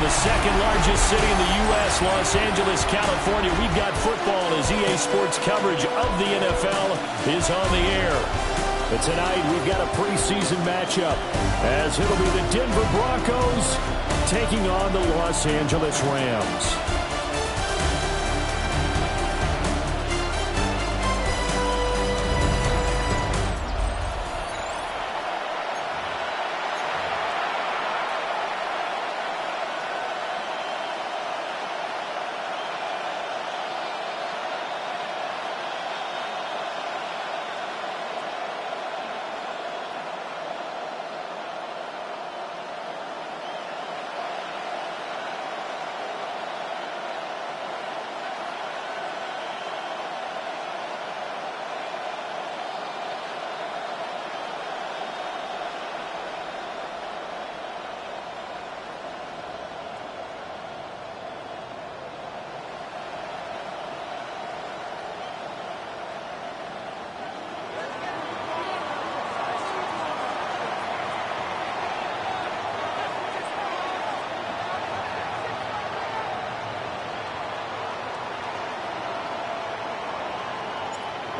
the second largest city in the U.S., Los Angeles, California. We've got football as EA Sports coverage of the NFL is on the air. But tonight we've got a preseason matchup as it'll be the Denver Broncos taking on the Los Angeles Rams.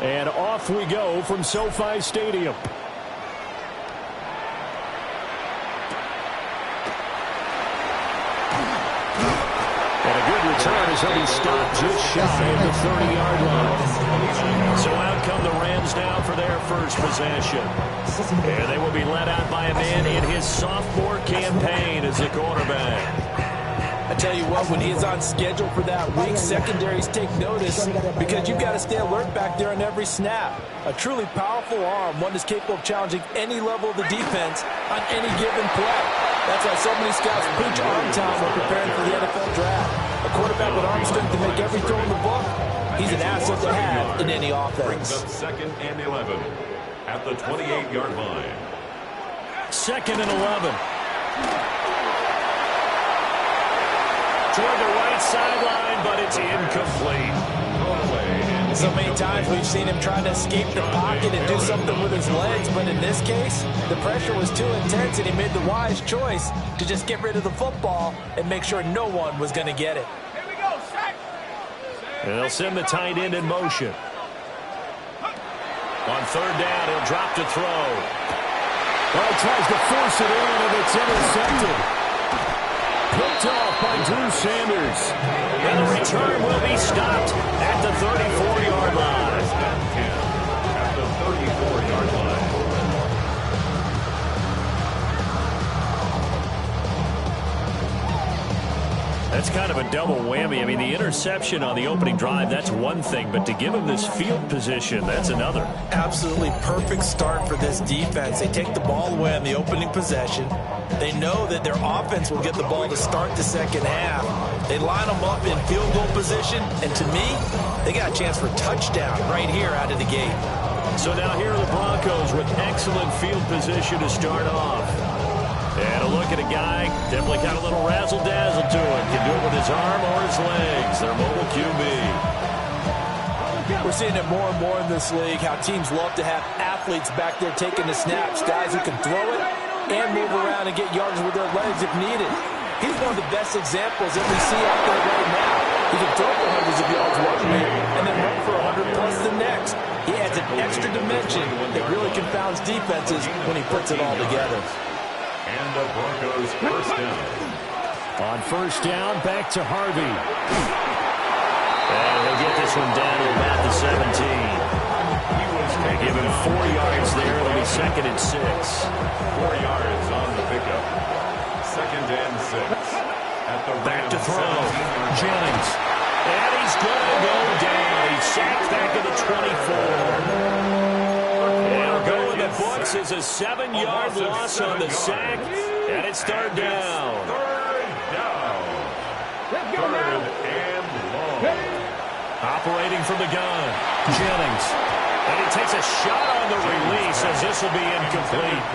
And off we go from SoFi Stadium. And a good return as he'll be stopped just shy of the 30-yard line. So out come the Rams now for their first possession. And they will be led out by a man in his sophomore campaign as a quarterback. I tell you what, when he's on schedule for that week, secondaries take notice because you've got to stay alert back there on every snap. A truly powerful arm, one that's capable of challenging any level of the defense on any given play. That's how so many scouts preach arm talent when preparing for the NFL draft. A quarterback with arm strength to make every throw in the book, he's an asset to have in any offense. Brings up 2nd and 11 at the 28-yard line. 2nd and 11. Toward the right sideline, but it's incomplete. So many times we've seen him trying to escape the pocket and do something with his legs, but in this case, the pressure was too intense and he made the wise choice to just get rid of the football and make sure no one was going to get it. Here we go, sack. And they'll send the tight end in motion. On 3rd down, he'll drop to throw. Well, tries to force it in, and it's intercepted. Picked off by Drew Sanders. And the return will be stopped at the 34-yard line. At the 34-yard line. That's kind of a double whammy. I mean, the interception on the opening drive, that's one thing. But to give him this field position, that's another. Absolutely perfect start for this defense. They take the ball away on the opening possession. They know that their offense will get the ball to start the second half. They line them up in field goal position, and to me, they got a chance for a touchdown right here out of the gate. So now here are the Broncos with excellent field position to start off. And a look at a guy, definitely got a little razzle-dazzle to it. Can do it with his arm or his legs. Their mobile QB. We're seeing it more and more in this league, how teams love to have athletes back there taking the snaps, guys who can throw it and move around and get yards with their legs if needed. He's one of the best examples that we see out there right now. He can throw for hundreds of yards one week and then run for 100 plus the next. He adds an extra dimension that really confounds defenses when he puts it all together. And the Broncos first down. On 1st down, back to Harvey. And he'll get this one down to about the 17. They give him 4 yards there. It'll be 2nd and 6. 4 yards on the pickup. 2nd and 6. At the back to throw. 17. Jennings. And he's going to go down. He's sacked back at the 24. Books is a 7-yard loss on the sack, and it's 3rd down. 3rd down. 3rd and long. Operating from the gun, Jennings. And he takes a shot on the release as this will be incomplete.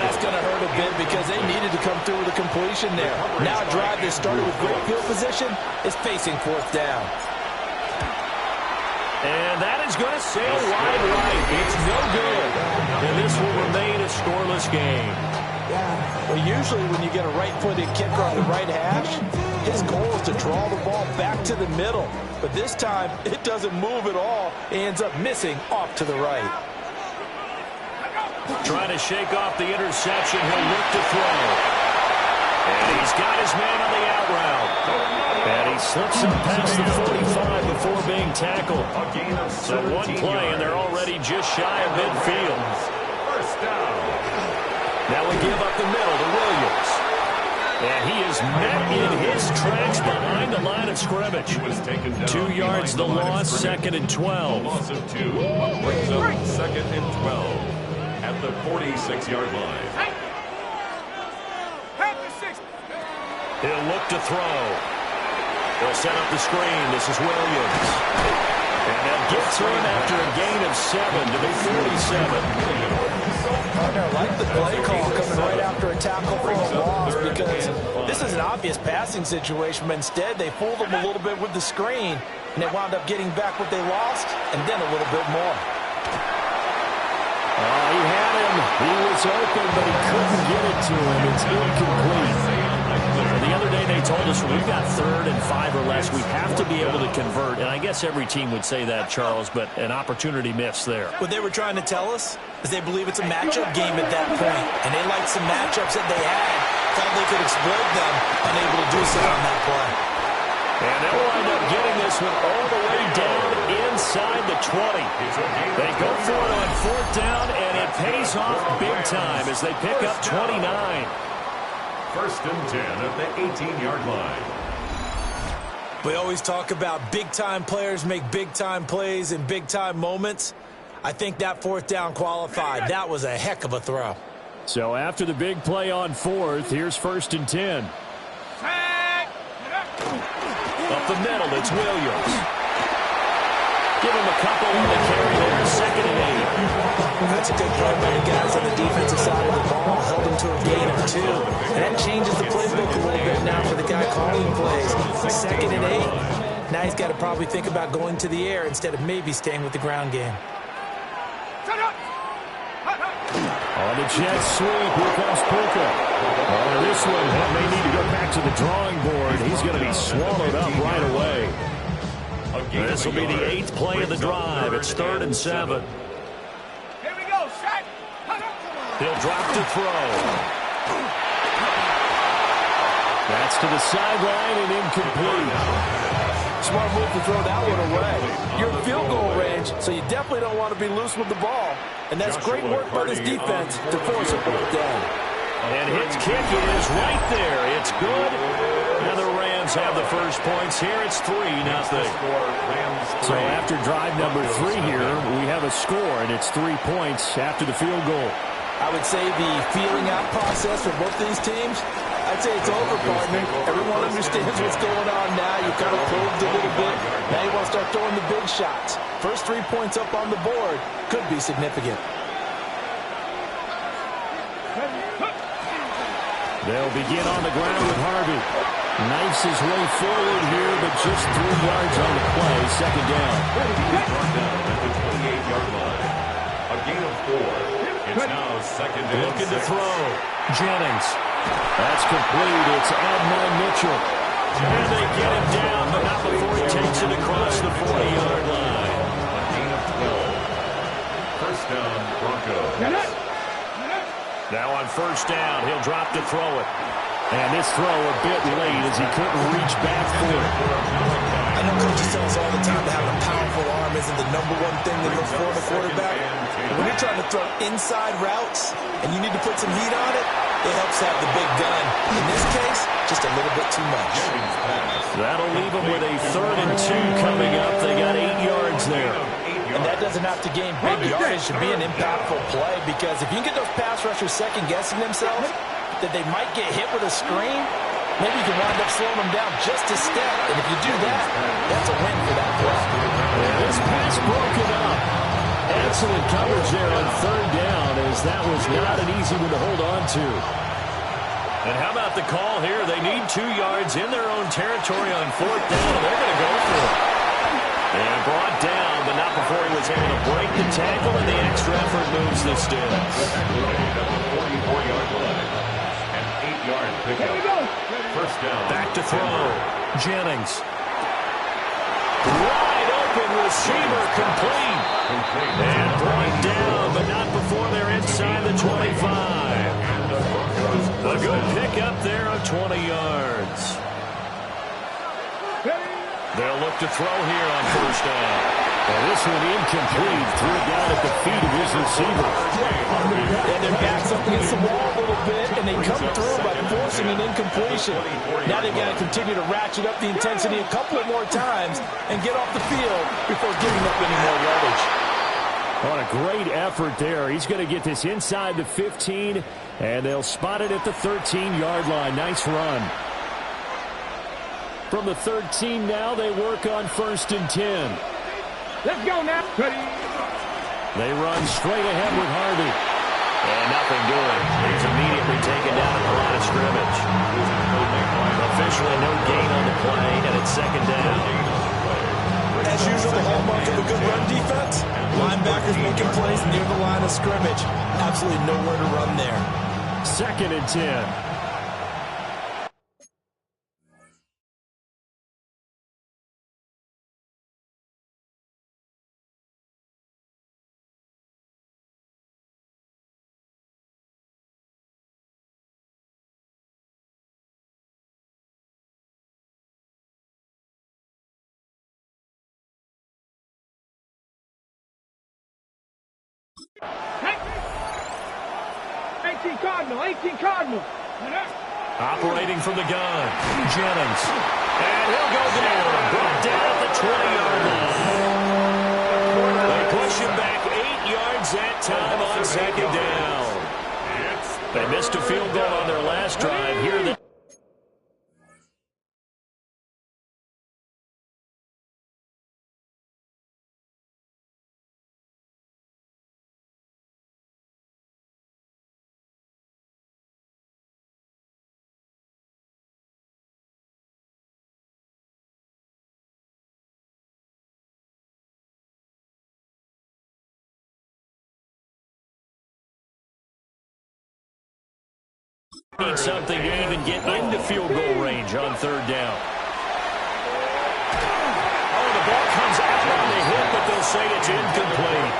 That's going to hurt a bit because they needed to come through with a completion there. Now a drive that started with great field position is facing 4th down. And that is going to sail wide right. It's no good. And this will remain a scoreless game. Well, usually when you get a right-footed kicker on the right hash, his goal is to draw the ball back to the middle. But this time, it doesn't move at all. He ends up missing off to the right. Trying to shake off the interception. He'll look to throw. And he's got his man on the out route. And he slips up past the 45 before being tackled. So one play, and they're already just shy of midfield. First down. Now we give up the middle to Williams. And he is met in his tracks behind the line of scrimmage. 2 yards the loss, 2nd and 12. Loss of 2 brings up 2nd and 12 at the 46-yard line. He'll look to throw. They'll set up the screen. This is Williams. And they'll get to him after a gain of 7 to the 47. Partner, I like the play call coming right after a tackle for a loss, because this is an obvious passing situation, but instead they fooled him a little bit with the screen, and they wound up getting back what they lost, and then a little bit more. He had him. He was open, but he couldn't get it to him. It's incomplete. The other day they told us we've got 3rd and 5 or less. We have to be able to convert, and I guess every team would say that, Charles, but an opportunity missed there. What they were trying to tell us is they believe it's a matchup game at that point, and they liked some matchups that they had, thought they could exploit them, unable to do so on that play. And they'll wind up getting this one all the way down inside the 20. They go for it on 4th down, and it pays off big time as they pick up 29. 1st and 10 at the 18-yard line. We always talk about big-time players make big-time plays in big-time moments. I think that 4th down qualified. That was a heck of a throw. So after the big play on 4th, here's 1st and 10. Up the middle, it's Williams. Give him a couple on the carry there, 2nd and 8. That's a good play by the guys on the defensive side of the ball. Held him to a gain of 2. And that changes the playbook a little bit now for the guy calling plays. 2nd and 8. Now he's got to probably think about going to the air instead of maybe staying with the ground game. On the jet sweep, here comes Puka. On this one, may need to go back to the drawing board. He's going to be swallowed up right away. This will be the 8th play of the drive. It's 3rd and 7. Here we go, shot. He'll drop to throw. That's to the sideline and incomplete. Smart move to throw that one away. You're in field goal range, so you definitely don't want to be loose with the ball. And that's great work by this defense to force a 4th down. And his kick is right there. It's good. And the Rams have the first points here. It's 3-0. So after drive number 3 here, we have a score, and it's 3 points after the field goal. I would say the feeling out process for both these teams, I'd say it's over, partner. Everyone understands what's going on now. You kind of probed a little bit. Now you want to start throwing the big shots. First 3 points up on the board could be significant. They'll begin on the ground with Harvey. Knifes his way forward here, but just 3 yards on the play. 2nd down. Brought down at the 28-yard line. A gain of 4. It's now 2nd and 6. Looking to throw. Jennings. That's complete. It's Adnan Mitchell. And they get him down, but not before he takes it across the 40-yard line. A gain of 12. First down, Broncos. Now on 1st down, he'll drop to throw it. And this throw a bit late as he couldn't reach back for it. I know coaches tell us all the time that having a powerful arm isn't the #1 thing they look for in a quarterback. But when you're trying to throw inside routes and you need to put some heat on it, it helps have the big gun. In this case, just a little bit too much. That'll leave them with a 3rd and 2 coming up. They got 8 yards there. And that doesn't have to gain big yardage to be an impactful play, because if you can get those pass rushers second-guessing themselves, that they might get hit with a screen, maybe you can wind up slowing them down just a step. And if you do that, that's a win for that play. This pass broken up. Excellent coverage there on 3rd down, as that was not an easy one to hold on to. And how about the call here? They need 2 yards in their own territory on 4th down. They're going to go for it. And brought down, but not before he was able to break the tackle, and the extra effort moves the sticks. 44-yard line. 8-yard pickup. First down. Back to throw. Jennings. Wide open receiver, complete. And brought down, but not before they're inside the 25. A good pickup there of 20 yards. They'll look to throw here on first down. And this one incomplete. Threw it down at the feet of his receiver. And their back's up against the wall a little bit, and they come through by forcing an incompletion. Now they've got to continue to ratchet up the intensity a couple of more times and get off the field before giving up any more yardage. On a great effort there. He's going to get this inside the 15, and they'll spot it at the 13-yard line. Nice run. From the 13 now, they work on 1st and 10. Let's go now. They run straight ahead with Harvey. And nothing doing. He's immediately taken down at the line of scrimmage. Officially no gain on the play, and it's 2nd down. As usual, the hallmark of a good run defense, linebackers making plays near the line of scrimmage. Absolutely nowhere to run there. 2nd and 10. Cardinal, 18 Cardinal. Operating from the gun, Jennings. And he'll go down. Brought down at the 20-yard line. They push him back 8 yards that time on 2nd down. They missed a field goal on their last drive. Here they need something to even get into field goal range on 3rd down. Oh, the ball comes out on the hip, but they'll say it's incomplete.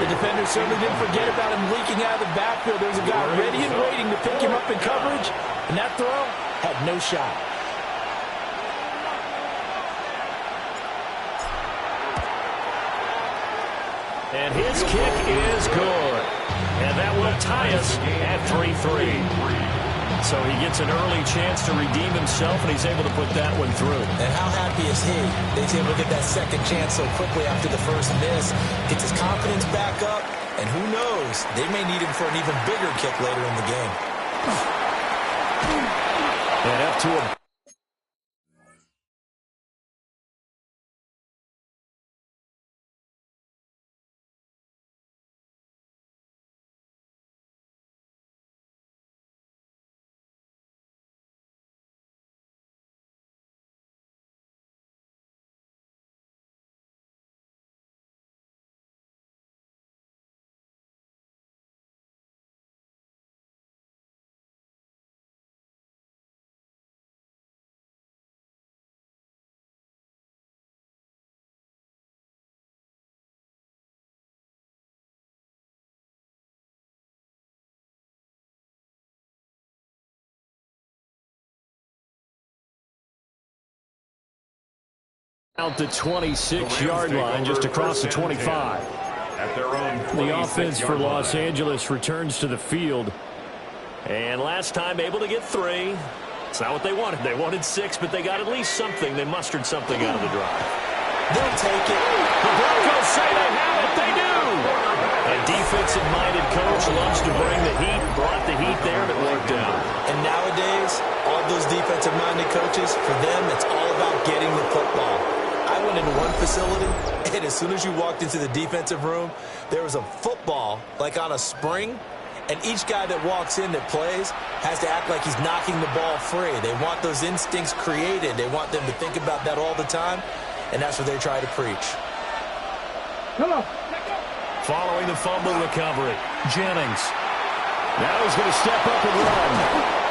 The defender certainly didn't forget about him leaking out of the backfield. There's a guy ready and waiting to pick him up in coverage, and that throw had no shot. And his kick is good. And that will tie us at 3-3. So he gets an early chance to redeem himself, and he's able to put that one through. And how happy is he that he's able to get that second chance so quickly after the first miss, gets his confidence back up, and who knows, they may need him for an even bigger kick later in the game. And up to a out the 26-yard line, just across the 25. At their own The offense for Los Angeles returns to the field. And last time able to get 3. It's not what they wanted. They wanted 6, but they got at least something. They mustered something out of the drive. They'll take it. The Broncos say they have it. They do. A defensive-minded coach loves to bring the heat. Brought the heat there, and it worked out. And nowadays, all those defensive-minded coaches, for them, it's all about getting the football. I went into one facility, and as soon as you walked into the defensive room, there was a football, like on a spring, and each guy that walks in that plays has to act like he's knocking the ball free. They want those instincts created. They want them to think about that all the time, and that's what they try to preach. Come on. Following the fumble recovery, Jennings. Now he's going to step up and run.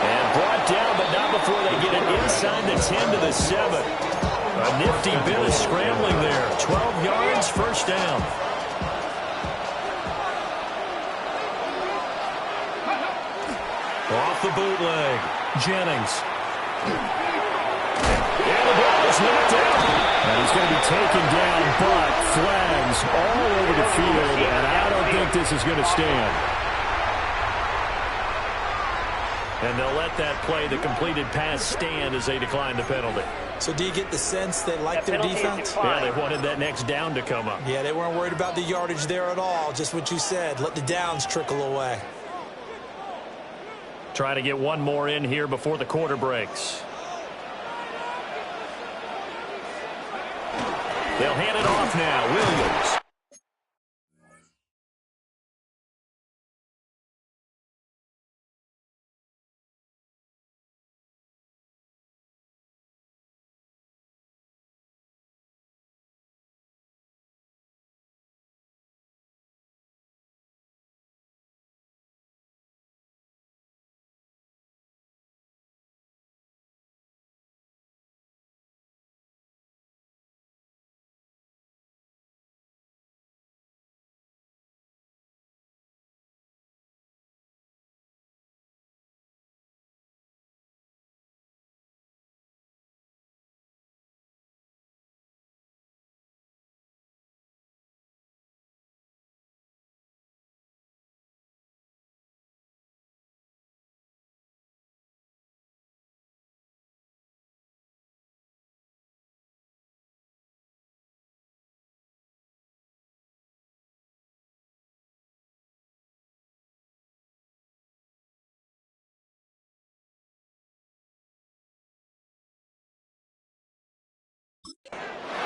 And brought down, but not before they get it inside the 10 to the 7. A nifty bit of scrambling there. 12 yards, first down. Off the bootleg, Jennings. And the ball is knocked out. And he's going to be taken down, but flags all over the field, and I don't think this is going to stand. And they'll let that play, the completed pass, stand as they decline the penalty. So do you get the sense they like their defense? Yeah, they wanted that next down to come up. Yeah, they weren't worried about the yardage there at all. Just what you said. Let the downs trickle away. Try to get one more in here before the quarter breaks. They'll hand it off now. Williams.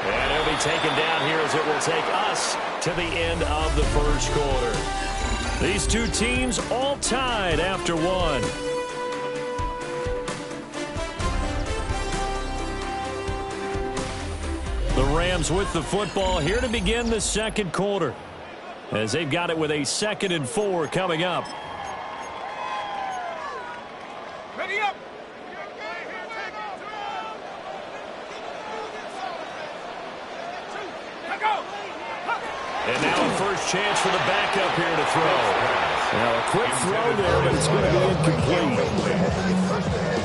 And he'll be taken down here as it will take us to the end of the first quarter. These two teams all tied after one. The Rams with the football here to begin the second quarter, as they've got it with a 2nd and 4 coming up. Ready up. And now a first chance for the backup here to throw. Now a quick throw there, but it's going to be incomplete.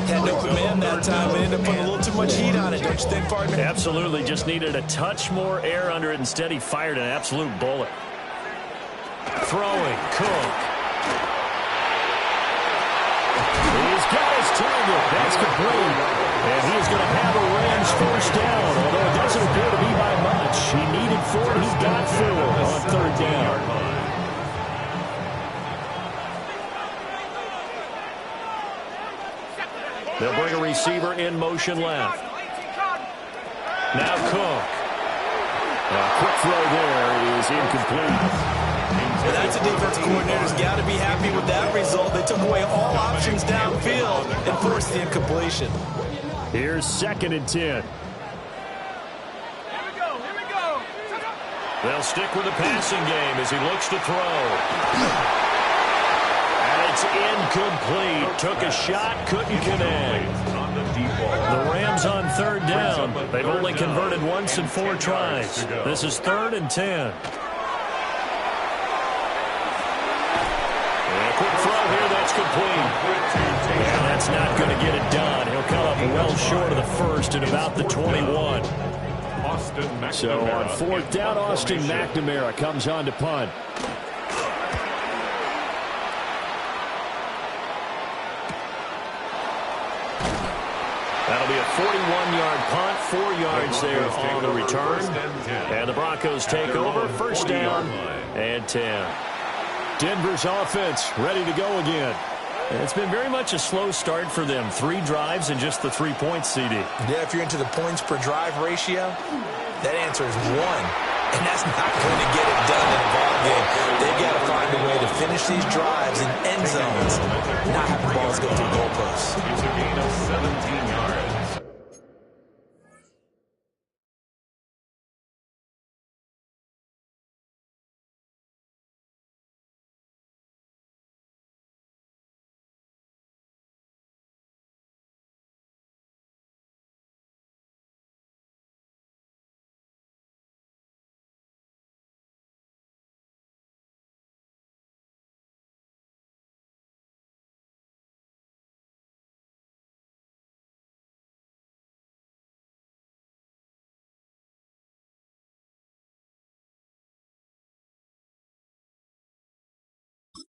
Had no command that time. They ended up putting a little too much heat on it, don't you think, partner? Absolutely. Just needed a touch more air under it. Instead, he fired an absolute bullet. Throwing, Cook. He's got his target. That's complete. And he is going to have a Rams first down, although it doesn't appear to be by much. He needed 4. He got 4 on 3rd down. They'll bring a receiver in motion left. Now Cook. A quick throw there is incomplete. And that's a defense coordinator's got to be happy with that result. They took away all options downfield and forced the incompletion. Here's 2nd and 10. Here we go. They'll stick with the passing game as he looks to throw. And it's incomplete. Took a shot, couldn't connect. The Rams on 3rd down. They've only converted once in 4 tries. This is 3rd and 10. Quick throw here, that's complete. And that's not going to get it done. He'll come up well short of the first at about the 21. So on 4th down, Austin McNamara comes on to punt. That'll be a 41-yard punt, 4 yards there on the return. And the Broncos take over, first down and 10. Denver's offense ready to go again. It's been very much a slow start for them. 3 drives and just the 3 points, CD. Yeah, if you're into the points per drive ratio, that answer is 1. And that's not going to get it done in a ball game. They've got to find a way to finish these drives in end zones, not have the balls go through goalposts. It's a gain of 17 yards.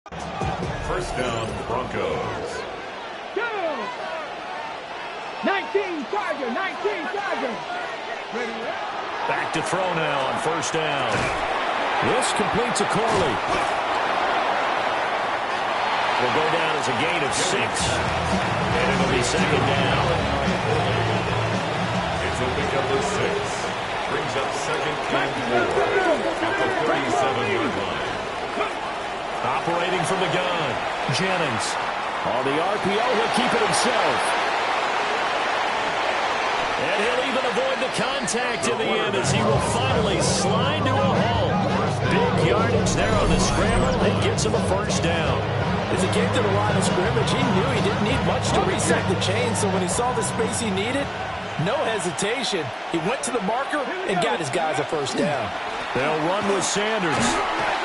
First down, Broncos. 19 Charger, 19 Charger. Ready? Back to throw now on first down. This completes a Corley. Will go down as a gain of 6. And it'll be second down. It's a pickup of 6. Brings up second and 4 at the 37-yard line. Operating from the gun, Jennings. On the RPO, he'll keep it himself. And he'll even avoid the contact in the end as he will finally slide to a hole. Big yardage there on the scramble. It gets him a first down. As he came to the line of scrimmage, he knew he didn't need much to reset the chain, so when he saw the space he needed, no hesitation. He went to the marker and got his guys a first down. They'll run with Sanders.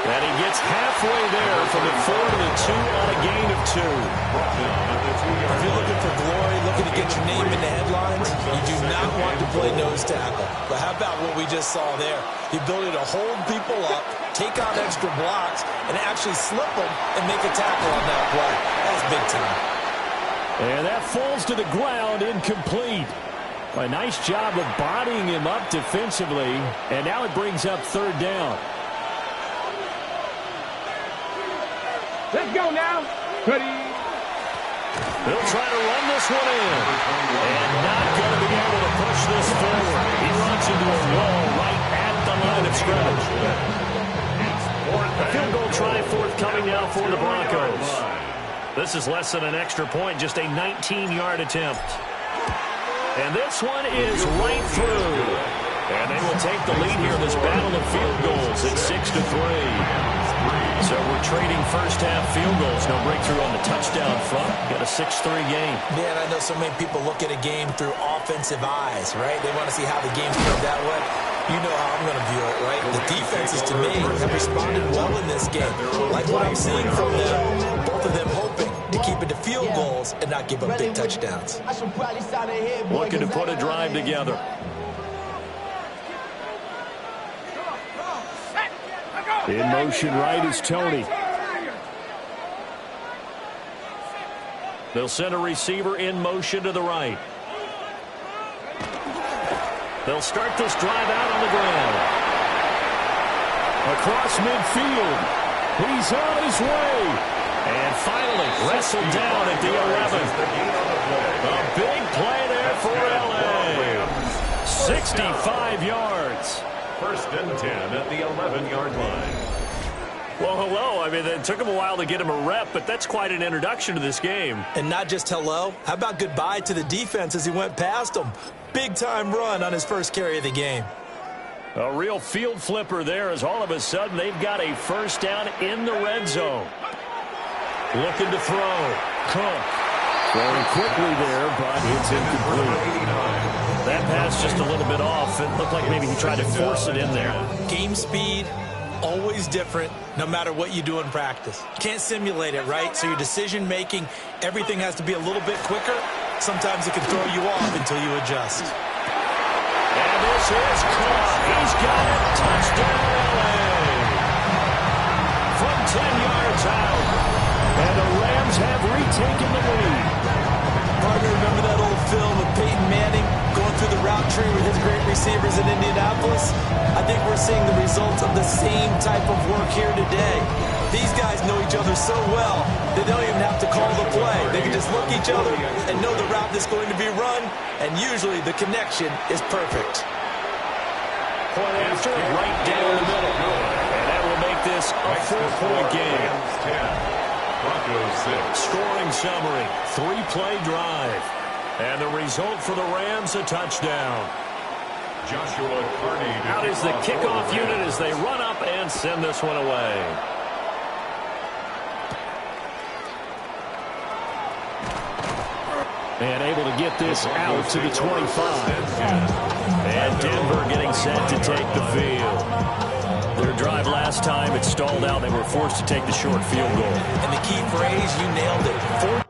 And he gets halfway there from the 4 to the 2 on a gain of 2. If you're looking for glory, looking to get your name in the headlines, you do not want to play nose tackle. But how about what we just saw there? The ability to hold people up, take out extra blocks, and actually slip them and make a tackle on that play. That's big time. And that falls to the ground, incomplete. A nice job of bodying him up defensively. And now it brings up third down. Let's go now. Ready? They'll try to run this one in. And not going to be able to push this forward. He runs into a wall right at the line of scrimmage. A field goal try forthcoming now for the Broncos. This is less than an extra point, just a 19-yard attempt. And this one is right through. And they will take the lead here in this battle of field goals at 6-3. So we're trading first-half field goals. No breakthrough on the touchdown front. Got a 6-3 game. Man, I know so many people look at a game through offensive eyes, right? They want to see how the game's played that way. You know how I'm going to view it, right? The defenses, to me, have responded well in this game. Like what I'm seeing from them, both of them hoping to keep it to field goals and not give up big touchdowns. Looking to put a drive together. In motion right is Tony. They'll send a receiver in motion to the right. They'll start this drive out on the ground. Across midfield. He's on his way. And finally wrestled down at the 11. A big play there for L.A. 65 yards. First and 10 at the 11-yard line. Well, hello. I mean, it took him a while to get him a rep, but that's quite an introduction to this game. And not just hello. How about goodbye to the defense as he went past him? Big-time run on his first carry of the game. A real field flipper there as all of a sudden they've got a first down in the red zone. Looking to throw. Cook. Throwing quickly there, but it's incomplete. That pass just a little bit off. It looked like maybe he tried to force it in there. Game speed, always different, no matter what you do in practice. You can't simulate it, right? So your decision-making, everything has to be a little bit quicker. Sometimes it can throw you off until you adjust. And this is caught. He's got it. Touchdown, L.A. From 10 yards out. And the Rams have retaken the lead. Partner, remember that old film of Peyton Manning going through the route tree with his great receivers in Indianapolis? I think we're seeing the results of the same type of work here today. These guys know each other so well, they don't even have to call the play. They can just look each other and know the route that's going to be run, and usually the connection is perfect. Point after, right down the middle. And that will make this a 4-point game. Broncos 6. Scoring summary, 3-play drive. And the result for the Rams, a touchdown. Joshua Carney. Out is the kickoff unit as they run up and send this one away. And able to get this out to the 25. And Denver getting set to take the field. Their drive last time, it stalled out. They were forced to take the short field goal. And the key phrase, you nailed it.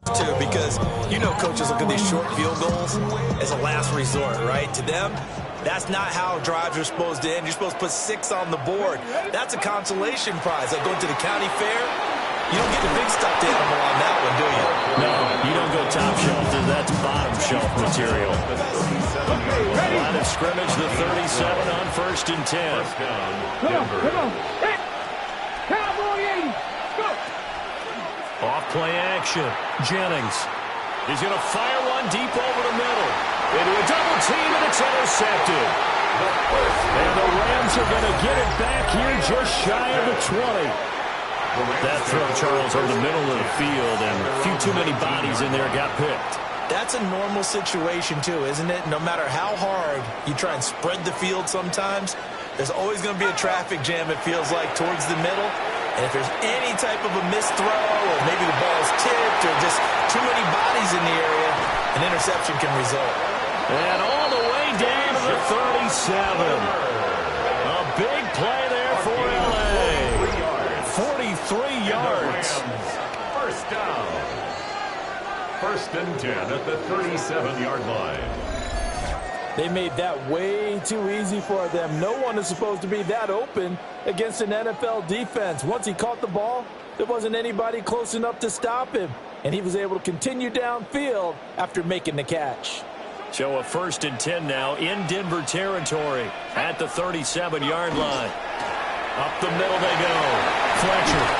Too, because you know coaches look at these short field goals as a last resort, right? To them, that's not how drives are supposed to end. You're supposed to put 6 on the board. That's a consolation prize. Like going to the county fair, you don't get the big stuffed animal on that one, do you? No, you don't go top shelf. That's bottom shelf material. Line of scrimmage, the 37 on 1st and 10. Come on. Hey, Cowboy 80. Go. Off play action. Jennings. He's going to fire one deep over the middle. Into a double team, and it's intercepted. And the Rams are going to get it back here just shy of the 20. That throw, Charles, over the middle of the field, and a few too many bodies in there got picked. That's a normal situation, too, isn't it? No matter how hard you try and spread the field sometimes, there's always going to be a traffic jam, it feels like, towards the middle. And if there's any type of a missed throw, or maybe the ball's tipped, or just too many bodies in the area, an interception can result. And all the way down to the 37. A big play there for L.A. 43 yards. First down. 1st and 10 at the 37-yard line. They made that way too easy for them. No one is supposed to be that open against an NFL defense. Once he caught the ball, there wasn't anybody close enough to stop him, and he was able to continue downfield after making the catch. So a 1st and 10 now in Denver territory at the 37-yard line. Up the middle they go. Fletcher.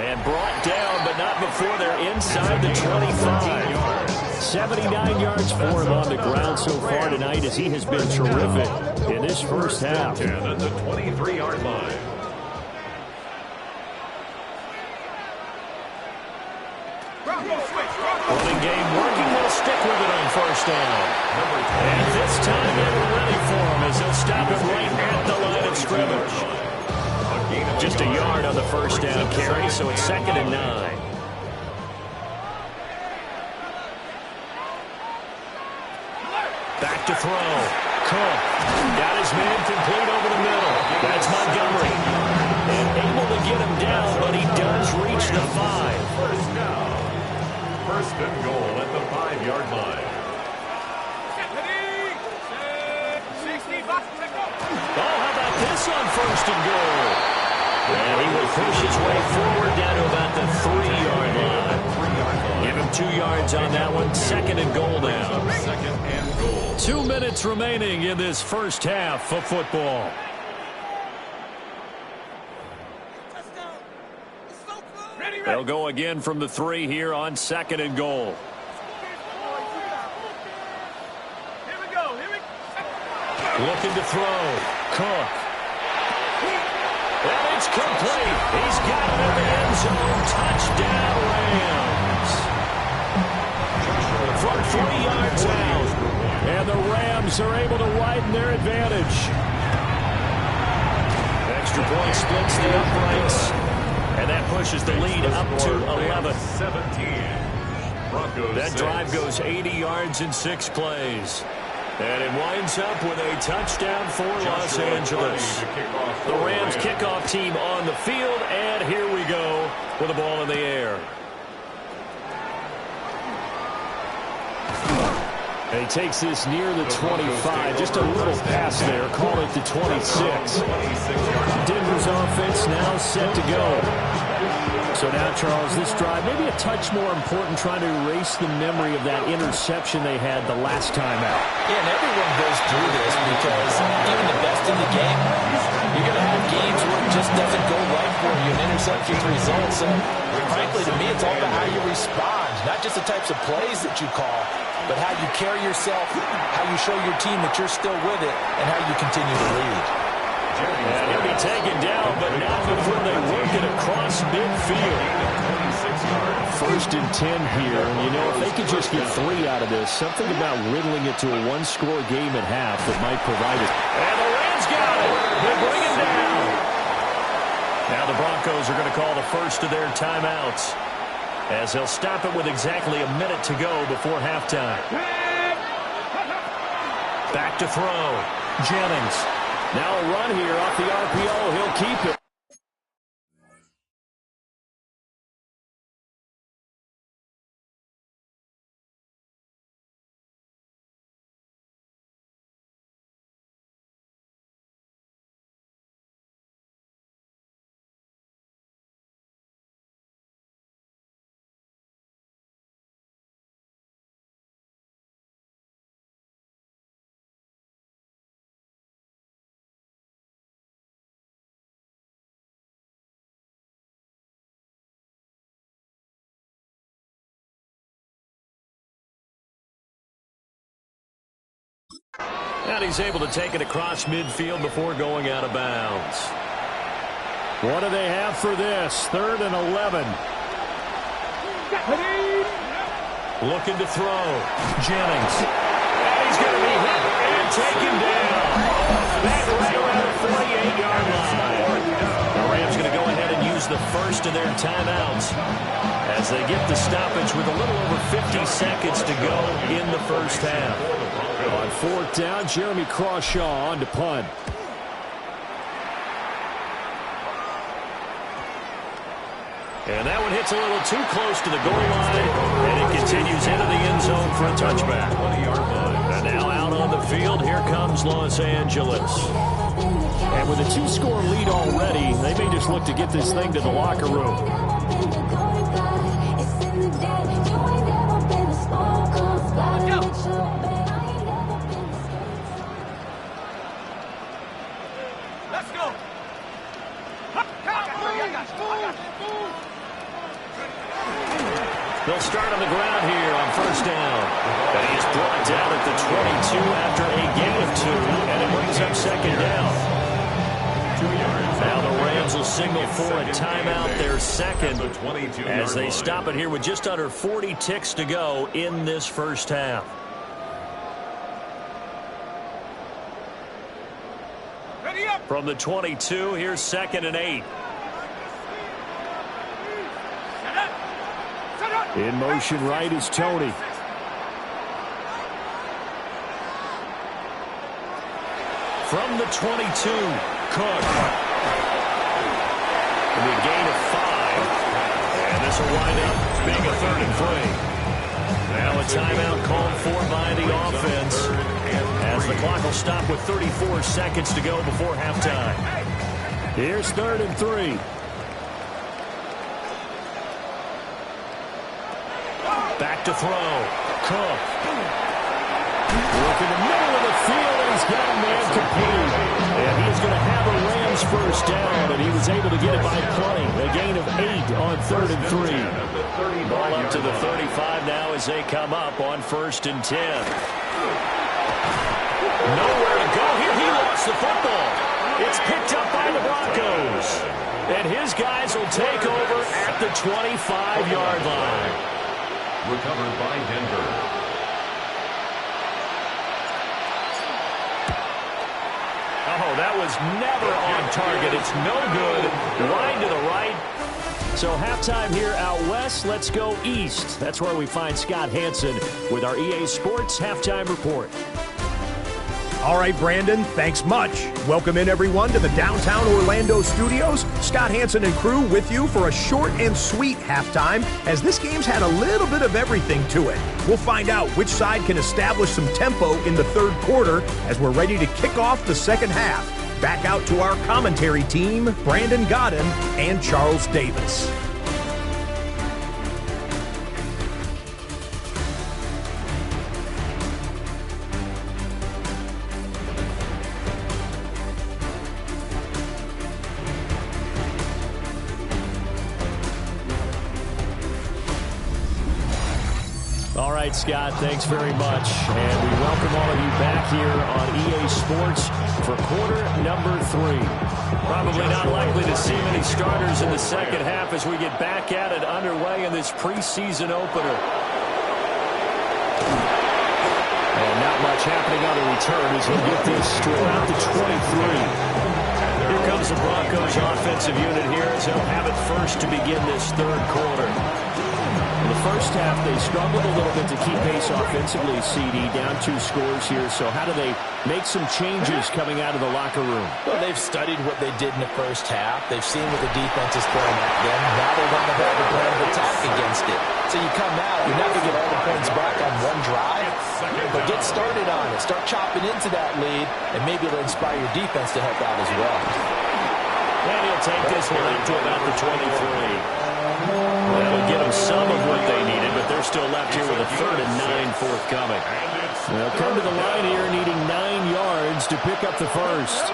And brought down, but not before they're inside the 25. 79 yards for him on the ground so far tonight as he has been terrific in this first half. 10 at the 23-yard line. Running game working. They'll stick with it on first down. And this time they were ready for him as they'll stop it right at the line of scrimmage. Just a yard on the first down carry, so it's 2nd and 9. Back to throw. Cook got his man complete over the middle. That's Montgomery. And able to get him down, but he does reach the 5. First down. First and goal at the 5-yard line. Oh, how about this on first and goal? And he will push his way forward down to about the 3-yard line. Give him 2 yards on that one. 2nd and goal now. 2nd and goal. 2 minutes remaining in this first half of football. They'll go again from the 3 here on 2nd and goal. Looking to throw. Cook. And it's complete. He's got it in the end zone. Touchdown, Rams. From 3 yards out. And the Rams are able to widen their advantage. Extra point splits the uprights. And that pushes the lead up to 11. 17. Broncos that 6. drive goes 80 yards in 6 plays. And it winds up with a touchdown for Los Angeles. The Rams kickoff team on the field, and here we go with the ball in the air. And he takes this near the 25, just a little pass there, call it the 26. Denver's offense now set to go. So now, Charles, this drive, maybe a touch more important, trying to erase the memory of that interception they had the last time out. Yeah, and everyone goes through this because even the best in the game, you're going to have games where it just doesn't go right for you, and interceptions result. So, frankly, to me, it's all about how you respond, not just the types of plays that you call, but how you carry yourself, how you show your team that you're still with it, and how you continue to lead. And he'll be taken down, but not before they work it across midfield. 1st and 10 here. And, you know, if they could just get 3 out of this, something about whittling it to a 1-score game at half that might provide it. And the Rams got it. They bring it down. Now the Broncos are going to call the first of their timeouts, as they'll stop it with exactly a minute to go before halftime. Back to throw. Jennings. Now a run here off the RPO. He'll keep it. And he's able to take it across midfield before going out of bounds. What do they have for this? 3rd and 11. Looking to throw. Jennings. And he's going to be hit and taken down. Back right around the 48-yard line. The Rams going to go ahead and use the first of their timeouts as they get the stoppage with a little over 50 seconds to go in the first half. On 4th down, Jeremy Crawshaw on to punt. And that one hits a little too close to the goal line, and it continues into the end zone for a touchback. 20-yard line. And now out on the field, here comes Los Angeles. And with a 2-score lead already, they may just look to get this thing to the locker room. They'll start on the ground here on first down. And he's brought down at the 22 after a gain of 2, and it brings up second down. Now the Rams will signal for a timeout, their second, as they stop it here with just under 40 ticks to go in this first half. From the 22, here's 2nd and 8. In motion right is Tony. From the 22, Cook. It'll be a gain of 5. And this will wind up being a 3rd and 3. Now a timeout called for by the offense, as the clock will stop with 34 seconds to go before halftime. Here's 3rd and 3. Back to throw. Cook. Look in the middle of the field, and he's got a man complete. And he's going to have a Rams first down, and he was able to get it by plenty. A gain of 8 on 3rd and 3. Ball up to the 35 now as they come up on 1st and 10. Nowhere to go here. He lost the football. It's picked up by the Broncos. And his guys will take over at the 25-yard line. Recovered by Denver. Oh, that was never on target. It's no good. Line to the right. So halftime here out west. Let's go east. That's where we find Scott Hanson with our EA Sports Halftime Report. All right, Brandon, thanks much. Welcome in, everyone, to the downtown Orlando studios. Scott Hanson and crew with you for a short and sweet halftime, as this game's had a little bit of everything to it. We'll find out which side can establish some tempo in the third quarter as we're ready to kick off the second half. Back out to our commentary team, Brandon Godden and Charles Davis. All right, Scott, thanks very much. And we welcome all of you back here on EA Sports for quarter number 3. Probably not likely to see many starters in the second half as we get back at it underway in this preseason opener. And not much happening on the return as he'll get this to about the 23. Here comes the Broncos offensive unit here as they'll have it first to begin this third quarter. In the first half, they struggled a little bit to keep pace offensively, CD, down 2 scores here. So how do they make some changes coming out of the locker room? Well, they've studied what they did in the first half. They've seen what the defense is throwing at them. Now they want to have a plan of attack against it. So you come out, you're not going to get all the points back on one drive, but get started on it. Start chopping into that lead, and maybe it'll inspire your defense to help out as well. And he'll take this one up to about the 23. That'll give them some of what they needed, but they're still left here with a 3rd and 9 forthcoming. They'll come to the line here needing 9 yards to pick up the first.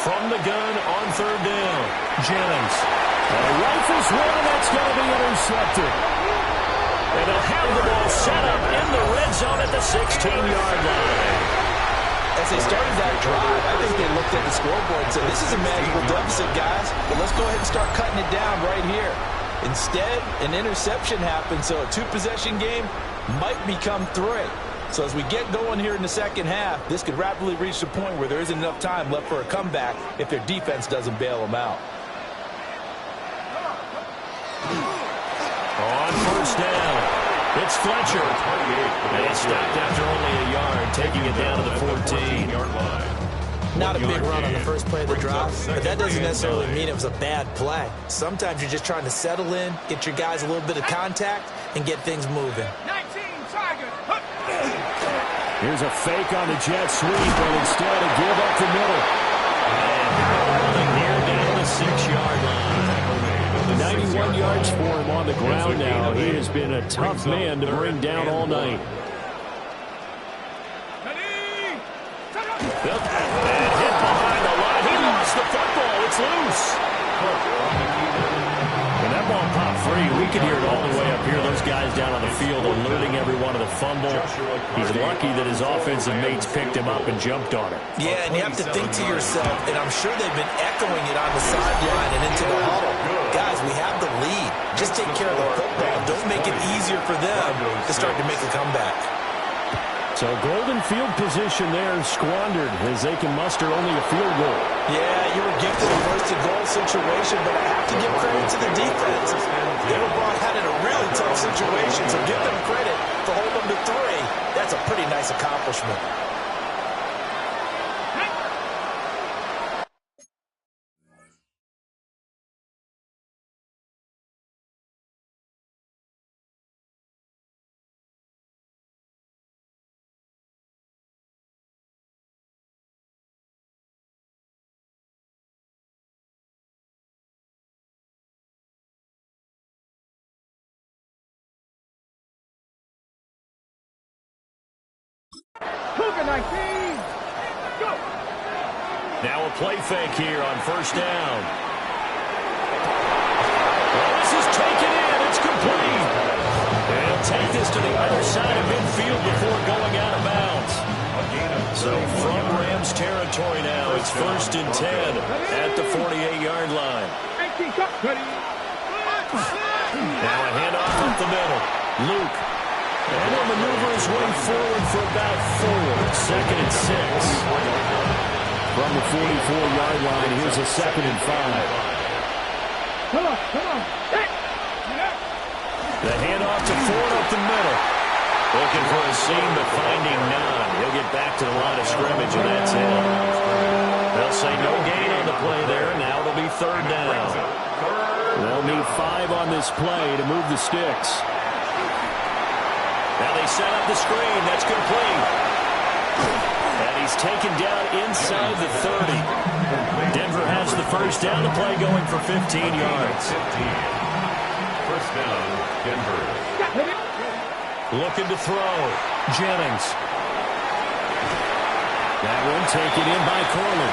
From the gun on 3rd down, Jennings. Rifles one, and that's going to be intercepted. And they'll have the ball set up in the red zone at the 16-yard line. As they started that drive, I think they looked at the scoreboard and said, this is a manageable deficit, guys, but let's go ahead and start cutting it down right here. Instead, an interception happened, so a 2-possession game might become 3. So as we get going here in the second half, this could rapidly reach the point where there isn't enough time left for a comeback if their defense doesn't bail them out. On first down, it's Fletcher. And he stopped after only a yard, taking it down to the 14-yard line. Not a big run on the first play of the drive, but that doesn't necessarily mean it was a bad play. Sometimes you're just trying to settle in, get your guys a little bit of contact, and get things moving. 19 Tigers. Here's a fake on the jet sweep, but instead a give up the middle. And rolling here down the 6-yard line. 91 yards for him on the ground now. He has been a tough man to bring down all night. And hit behind the line. He lost the football. It's loose. And that ball popped free. We can hear it all the way up here. Those guys down on the field alerting everyone to the fumble. He's lucky that his offensive mates picked him up and jumped on it. Yeah, and you have to think to yourself, and I'm sure they've been echoing it on the sideline and into the huddle. Guys, we have the lead. Just take care of the football. Don't make it easier for them to start to make a comeback. So golden field position there squandered as they can muster only a field goal. Yeah, you were gifted a first-and-goal situation, but I have to give credit to the defense. They were brought out in a really tough situation, so give them credit for holding them to 3. That's a pretty nice accomplishment. Go! Now a play fake here on first down. Well, this is taken in. It's complete. They'll take this to the other side of midfield before going out of bounds. So from Rams territory now, it's 1st and 10 at the 48-yard line. Now a handoff up the middle. Luke. And he'll maneuver his way forward for about 4. 2nd and 6. From the 44-yard line, here's a 2nd and 5. Come on. The handoff to Ford up the middle. Looking for a seam, but finding none. He'll get back to the line of scrimmage, and that's it. They'll say no gain on the play there. Now it'll be 3rd down. They'll need 5 on this play to move the sticks. Now they set up the screen. That's complete. And he's taken down inside the 30. Denver has the first down. The play going for 15 yards. 1st down, Denver. Looking to throw. Jennings. That one taken in by Corley.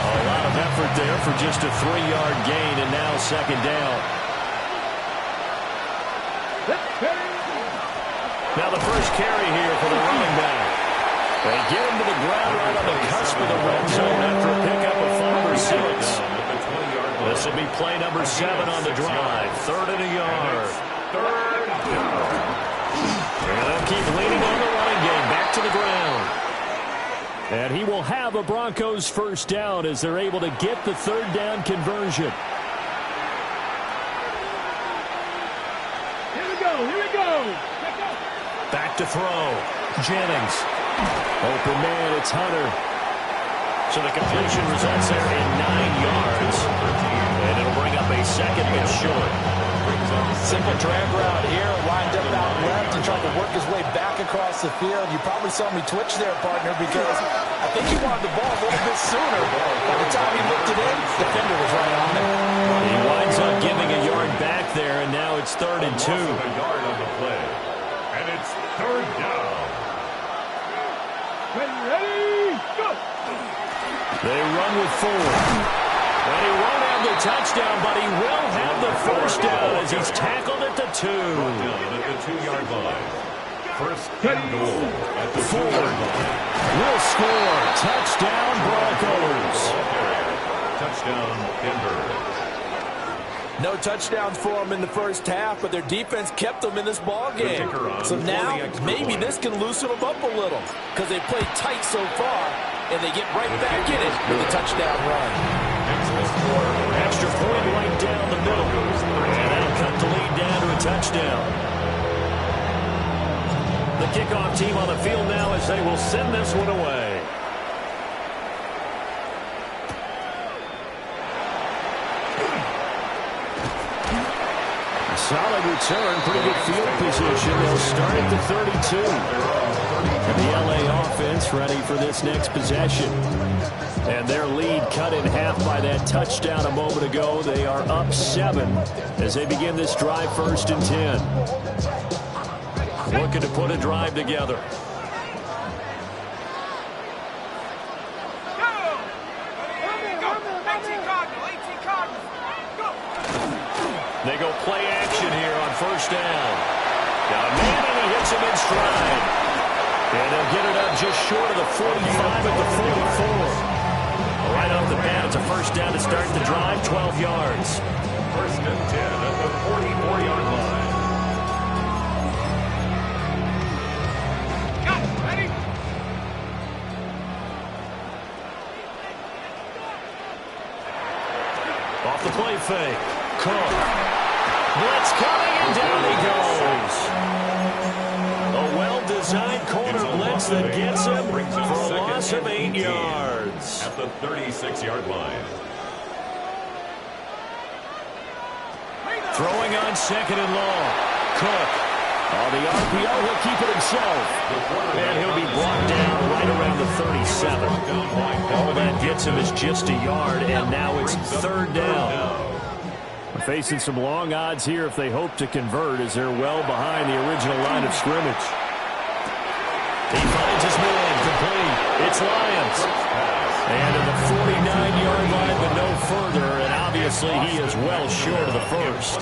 A lot of effort there for just a 3-yard gain, and now 2nd down. Now the first carry here for the running back. They get him to the ground right on the cusp of the red zone after a pickup of 5 or 6. This will be play number 7 on the drive. 3rd and a yard. And they'll keep leaning on the running game. Back to the ground. And he will have a Broncos first down as they're able to get the 3rd down conversion. Here we go. Back to throw. Jennings. Open man, it's Hunter. So the completion results there in 9 yards. And it'll bring up a 2nd and short. Simple drag route here, lined up out left and tried to work his way back across the field. You probably saw me twitch there, partner, because I think he wanted the ball a little bit sooner. By the time he looked it in, the defender was right on it. He winds up giving a yard back there, and now it's 3rd and 2. A yard on the play. And it's 3rd down. Ready, go! They run with 4. And he won't have the touchdown, but he will have the first down as he's tackled at the 2. Down at the 2-yard line. 1st and goal at the 2-yard line. Will score. Touchdown, Broncos. Touchdown, Denver. No touchdowns for them in the first half, but their defense kept them in this ball game. So now maybe this can loosen them up a little because they played tight so far, and they get right back in it with a touchdown run. Extra point right down the middle. And that'll cut the lead down to a touchdown. The kickoff team on the field now as they will send this one away. Solid return, pretty good field position. They'll start at the 32. And the LA offense ready for this next possession. And their lead cut in half by that touchdown a moment ago. They are up 7 as they begin this drive 1st and 10. Looking to put a drive together. They go play action first down. Got a man, and he hits him in stride. And they'll get it up just short of the 45 at the 44. Right off the bat, it's a first down to start the drive, 12 yards. First and 10 at the 44-yard line. Ready? Off the play fake. Cook. Blitz coming, and down he goes. A well-designed corner blitz that gets him for a loss of 8 yards. At the 36-yard line. Throwing on second and long. Cook. On the RPO, he'll keep it himself. And he'll be brought down right around the 37. All that gets him is just a yard, and now it's third down. Facing some long odds here if they hope to convert, as they're well behind the original line of scrimmage. He finds his man, complete. It's Lyons. And to the 49-yard line, but no further, and obviously he is well short of the first.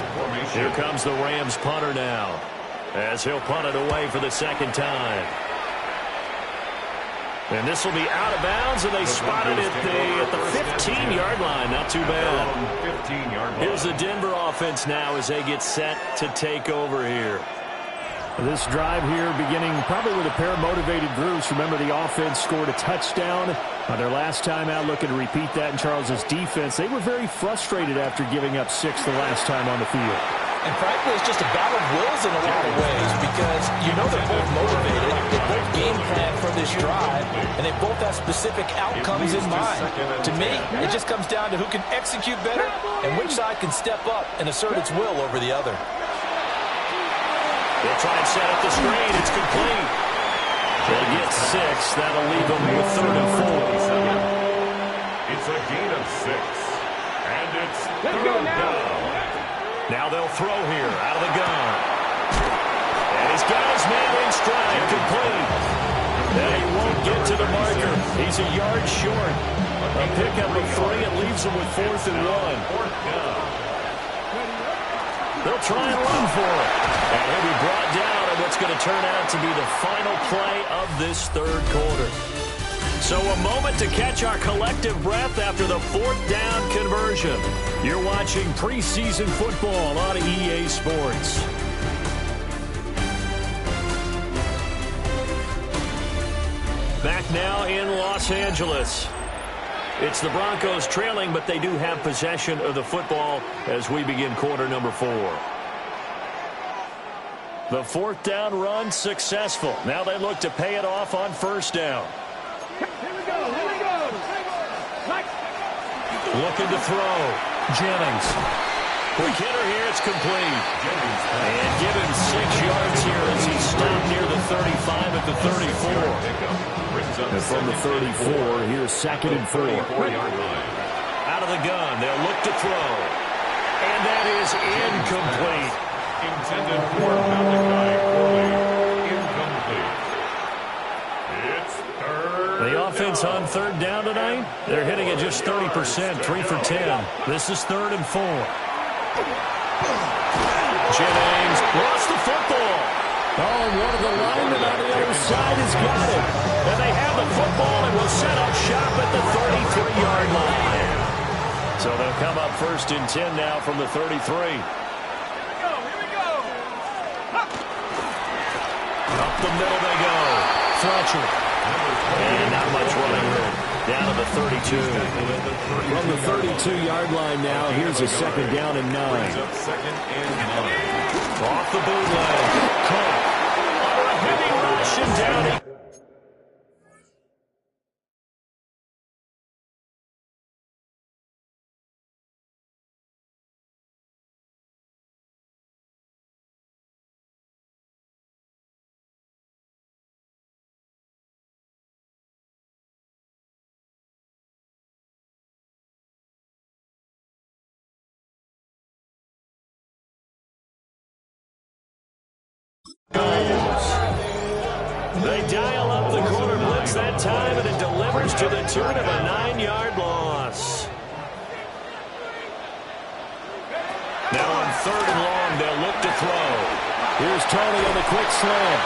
Here comes the Rams punter now, as he'll punt it away for the second time. And this will be out of bounds, and they spotted it at the 15-yard line. Not too bad. Here's the Denver offense now as they get set to take over here. This drive here beginning probably with a pair of motivated groups. Remember, the offense scored a touchdown on their last time out. Looking to repeat that in Charles's defense. They were very frustrated after giving up 6 the last time on the field. And frankly, it's just a battle of wills in a lot of ways because you know they're both motivated. They both game plan for this drive, and they both have specific outcomes in mind. To me, it just comes down to who can execute better and which side can step up and assert its will over the other. They'll try and set up the screen. It's complete. They'll get 6. That'll leave them with third and 4. It's a gain of 6. And it's third down. Now they'll throw here out of the gun. And he's got his man in stride, complete. Now he won't get to the marker. He's a yard short. A pickup of 3. It leaves him with 4th and 1. They'll try and run for it. And he'll be brought down on what's going to turn out to be the final play of this third quarter. So a moment to catch our collective breath after the 4th down conversion. You're watching preseason football on EA Sports. Back now in Los Angeles. It's the Broncos trailing, but they do have possession of the football as we begin quarter number 4. The 4th down run successful. Now they look to pay it off on first down. Here we go. Looking to throw. Jennings. Quick hitter here. It's complete. And give him 6 yards here as he's stopped near the 35 at the 34. And from the 34, here's 2nd and 4. Out of the gun. They'll look to throw. And that is incomplete. Intended for Malachi Corley. Incomplete. It's third. The offense on third down tonight, they're hitting at just 30%, 3 for 10. This is 3rd and 4. Jennings lost the football. Oh, and one of the linemen on the other side has got it. And they have the football and will set up shop at the 33-yard line. So they'll come up 1st and 10 now from the 33. Up the middle they go. Fletcher. And not much running room. Down to the 32. From the 32-yard line now, here's a 2nd down and 9. 2nd and 9. Off the bootleg. Cook. Under a heavy rush and down. They dial up the corner blitz that time, and it delivers to the tune of a 9-yard loss. Now on 3rd and long, they'll look back to throw. Here's Tony on the quick slant.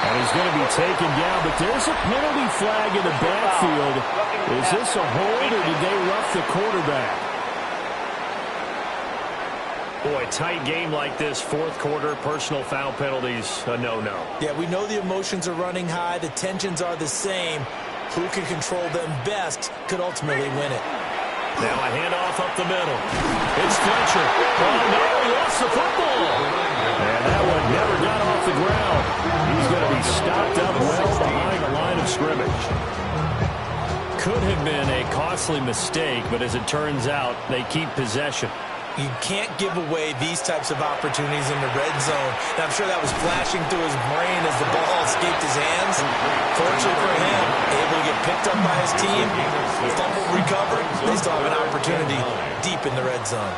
And he's going to be taken down, but there's a penalty flag in the backfield. Is this a hold, or did they rough the quarterback? Boy, tight game like this, fourth quarter, personal foul penalties, a no-no. Yeah, we know the emotions are running high. The tensions are the same. Who can control them best could ultimately win it. Now a handoff up the middle. It's Fletcher. Oh, no, he lost the football. And that one never got off the ground. He's going to be stopped up well behind the line of scrimmage. Could have been a costly mistake, but as it turns out, they keep possession. You can't give away these types of opportunities in the red zone. And I'm sure that was flashing through his brain as the ball escaped his hands. Fortunately for him, able to get picked up by his team, fumble recovered. They still have an opportunity deep in the red zone.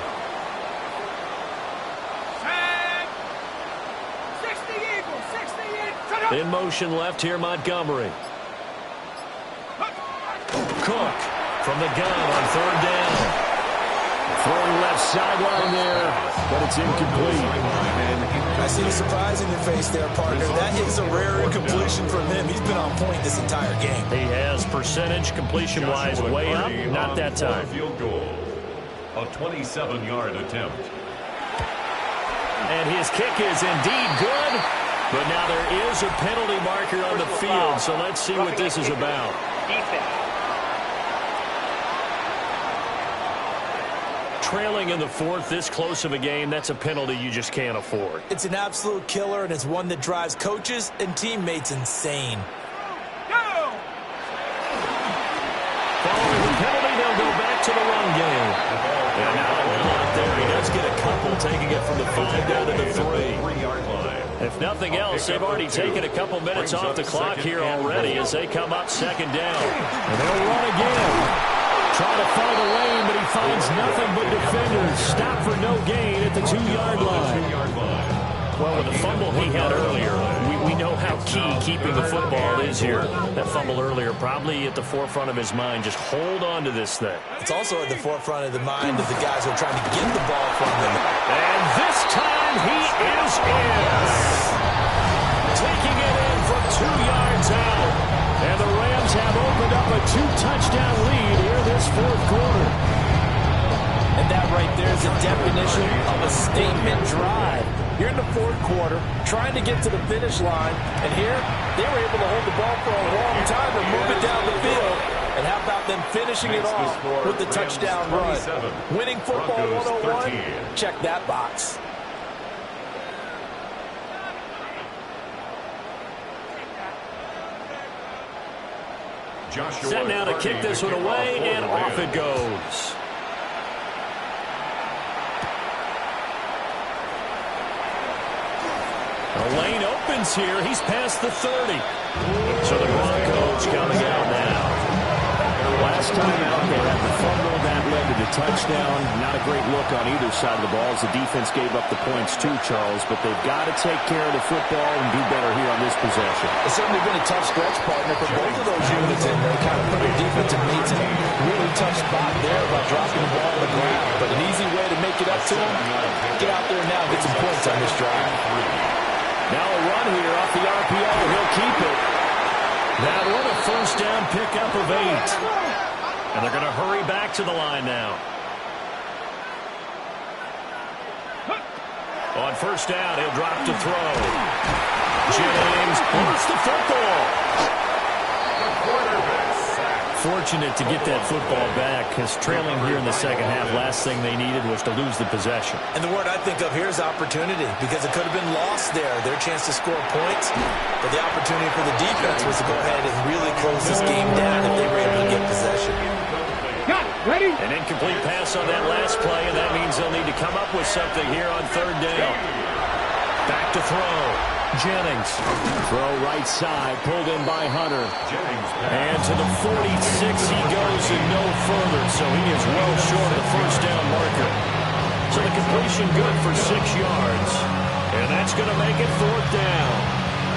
60 Eagles, 60 Eagles. In motion left here, Montgomery. Cook from the gun on third down. Throwing left sideline there, but it's incomplete. I see the surprise in your face there, partner. That is a rare incompletion from him. He's been on point this entire game. He has percentage completion-wise way up, not that time. Field goal. A 27-yard attempt. And his kick is indeed good, but now there is a penalty marker on the field, so let's see what this is about. Trailing in the fourth, this close of a game, that's a penalty you just can't afford. It's an absolute killer, and it's one that drives coaches and teammates insane. Go! Following the penalty, they'll go back to the run game. And now a lot there. He does get a couple, taking it from the 5 down to the 3-yard line. If nothing else, they've already taken a couple minutes off the clock here already as they come up second down. And they'll run again. Trying to find a lane, but he finds nothing but defenders. Stop for no gain at the 2-yard line. Well, with the fumble he had earlier, we know how key keeping the football is here. That fumble earlier probably at the forefront of his mind. Just hold on to this thing. It's also at the forefront of the mind of the guys who are trying to get the ball from him. And this time he is in. Taking it in from 2 yards out. And the Rams have opened up a 2-touchdown lead here this fourth quarter. And that right there is a definition of a statement drive. You're in the fourth quarter, trying to get to the finish line, and here they were able to hold the ball for a long time and move it down the field. And how about them finishing it off with the touchdown run? Winning football 101? Check that box. Set now to kick this one away, and off it goes. The lane opens here. He's past the 30. So the Broncos coming out now. Last time out, they had the fumble that led to the touchdown. Not a great look on either side of the ball as the defense gave up the points too, Charles. But they've got to take care of the football and do better here on this possession. It's certainly been a tough stretch, partner, for both of those units in there. Kind of put their defensive mates in a really tough spot there by dropping the ball on the ground. But an easy way to make it up to them, get out there now and get some points on this drive. Now a run here off the RPO. He'll keep it. That one a first down pickup of 8. And they're going to hurry back to the line now. On first down, he'll drop to throw. James wants the football. Fortunate to get that football back, because trailing here in the second half, last thing they needed was to lose the possession. And the word I think of here is opportunity, because it could have been lost there, their chance to score points. But the opportunity for the defense was to go ahead and really close this game down if they were able to get possession. Ready? An incomplete pass on that last play, and that means they'll need to come up with something here on third down. Back to throw. Jennings. Throw right side, pulled in by Hunter. And to the 46 he goes and no further, so he is well short of the first down marker. So the completion good for 6 yards. And that's going to make it fourth down.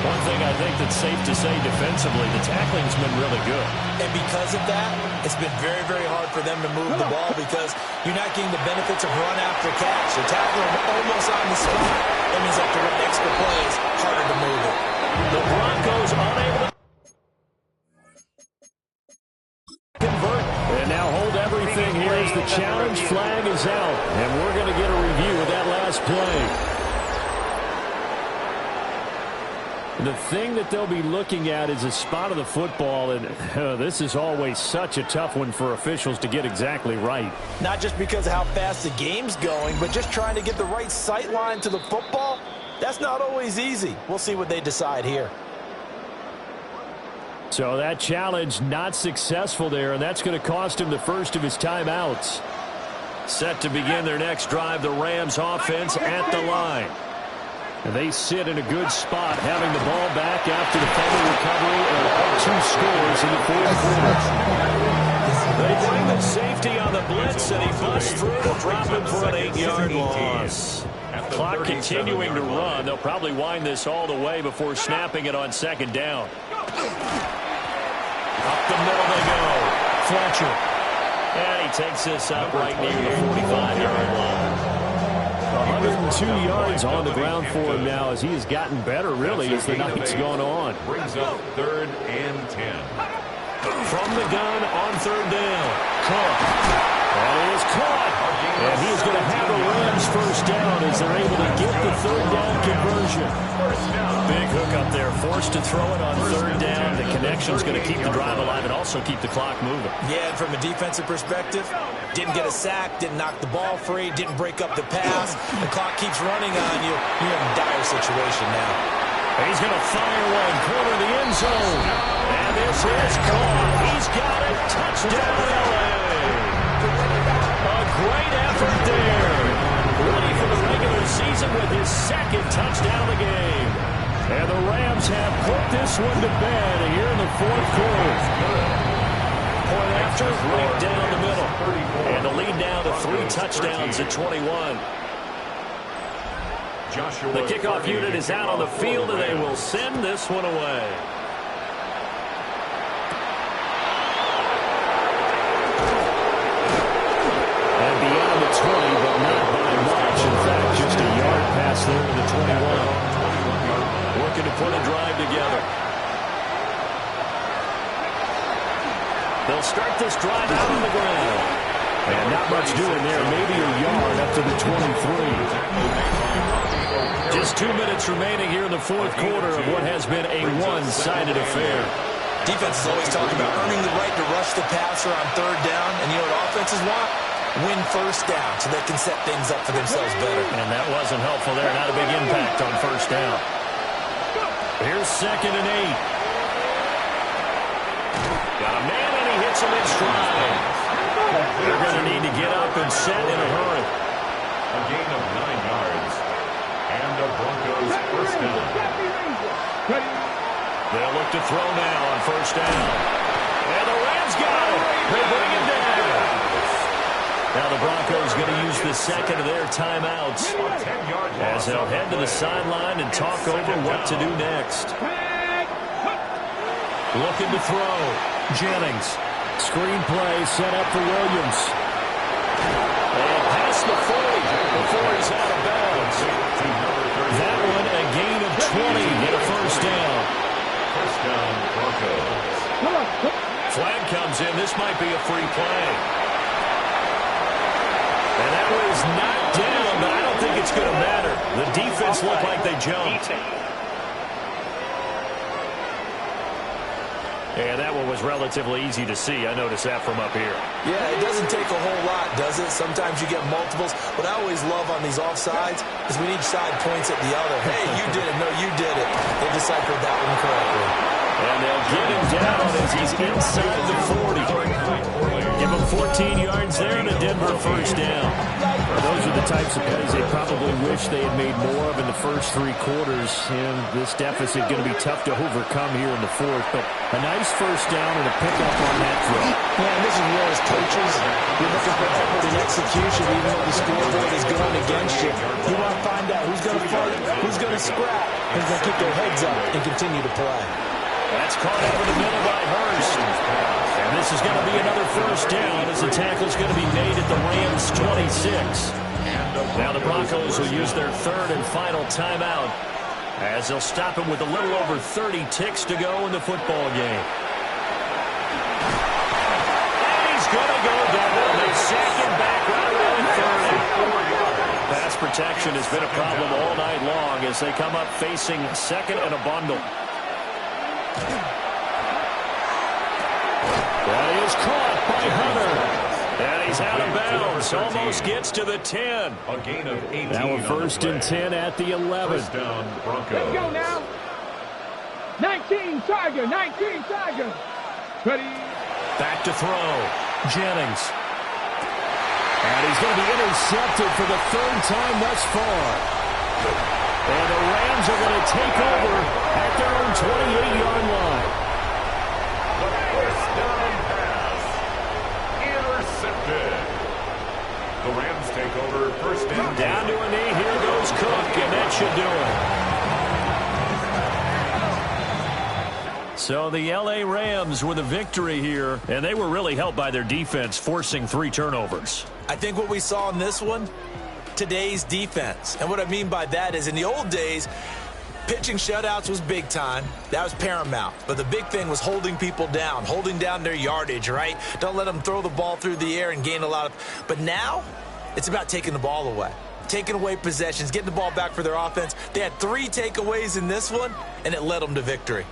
One thing I think that's safe to say defensively, the tackling's been really good. And because of that, it's been very, very hard for them to move the ball because you're not getting the benefits of run after catch. They're tackling them almost on the spot. That means they have to run extra plays, harder to move it. The Broncos unable to convert. And now hold everything here as the challenge flag is out. And we're going to get a review of that last play. The thing that they'll be looking at is a spot of the football, and this is always such a tough one for officials to get exactly right. Not just because of how fast the game's going, but just trying to get the right sight line to the football. That's not always easy. We'll see what they decide here. So that challenge not successful there, and that's going to cost him the first of his timeouts. Set to begin their next drive, the Rams offense at the line. And they sit in a good spot, having the ball back after the fumble recovery and 2 scores in the 4th quarter. They bring the safety on the blitz, and he busts through to drop him for an 8-yard loss. Clock continuing to run. They'll probably wind this all the way before snapping it on 2nd down. Up the middle they go. Fletcher. And he takes this up right near the 45-yard line. 102 yards on the ground for him now as he has gotten better, really, as the night's gone on. Brings up 3rd and 10. From the gun on 3rd down. Caught. That is caught. And he's going to have a Rams first down as they're able to get the 3rd down conversion. Big hook up there. Forced to throw it on 3rd down. The connection's going to keep the drive alive and also keep the clock moving. Yeah, and from a defensive perspective, didn't get a sack, didn't knock the ball free, didn't break up the pass. The clock keeps running on you. You're in a dire situation now. He's going to fire one, corner the end zone. And this is caught. He's got it. Touchdown, L.A. A great effort there. Ready for the regular season with his 2nd touchdown of the game. And the Rams have put this one to bed here in the 4th quarter. Point after, right down the middle. And the lead down to 3 touchdowns at 21. The kickoff unit is out on the field, and they will send this one away. And beyond the 20, but not by much. In fact, just a yard pass there to the 21. Working to put a drive together. They'll start this drive out on the ground. And not much doing there. Maybe a yard up to the 23. Just 2 minutes remaining here in the 4th quarter of what has been a one-sided affair. Defenses always talk about earning the right to rush the passer on 3rd down. And you know what offenses want? Win 1st down so they can set things up for themselves better. And that wasn't helpful there. Not a big impact on 1st down. Here's 2nd and 8. Got a man, and he hits him in stride. They're going to need to get up and set in a hurry. A gain of 9 yards. And the Broncos first down. They'll look to throw now on 1st down. And the Rams got it. They bring it down. Now the Broncos going to use the 2nd of their timeouts as they'll head to the sideline and talk over what to do next. Looking to throw. Jennings. Screen play set up for Williams. And past the 40 before he's out of bounds. That one a gain of 20 and a 1st down. First down, Broncos. Flag comes in. This might be a free play. And that was knocked down, but I don't think it's going to matter. The defense looked like they jumped. And that one was relatively easy to see. I noticed that from up here. Yeah, it doesn't take a whole lot, does it? Sometimes you get multiples. What I always love on these offsides is when each side points at the other. Hey, you did it. No, you did it. They deciphered that one correctly. And they'll get him down as he's inside the 40. Give him 14 yards there and a Denver first down. Those are the types of plays they probably wish they had made more of in the first 3 quarters. And this deficit going to be tough to overcome here in the 4th. But a nice first down and a pickup on that throw. Yeah, and this is where as coaches, you're looking for effort in execution, even though the scoreboard is going against you. You want to find out who's going to fight, who's going to scrap, who's going to keep their heads up and continue to play. That's caught over the middle by Hurst. And this is going to be another first down as the tackle's going to be made at the Rams' 26. Now the Broncos will use their third and final timeout as they'll stop him with a little over 30 ticks to go in the football game. And he's going to go down. They sack him back right around 30. Pass protection has been a problem all night long as they come up facing second and a bundle. That is caught by Hunter. And he's out of bounds. Almost gets to the 10. A gain of 18. Now we're first and 10 at the 11. First down, Broncos. Let's go now. 19 Tiger, 19 Tiger. Ready. Back to throw. Jennings. And he's going to be intercepted for the third time thus far. And the Rams are going to take over at their own 28-yard line. The first down pass. Intercepted. The Rams take over first and Down to a knee. Here goes Cook, and that should do it. So the L.A. Rams with a victory here, and they were really helped by their defense forcing 3 turnovers. I think what we saw in this one, today's defense. And what I mean by that is in the old days, pitching shutouts was big time. That was paramount. But the big thing was holding people down, holding down their yardage, right? Don't let them throw the ball through the air and gain a lot of... But now, it's about taking the ball away. Taking away possessions, getting the ball back for their offense. They had 3 takeaways in this one, and it led them to victory.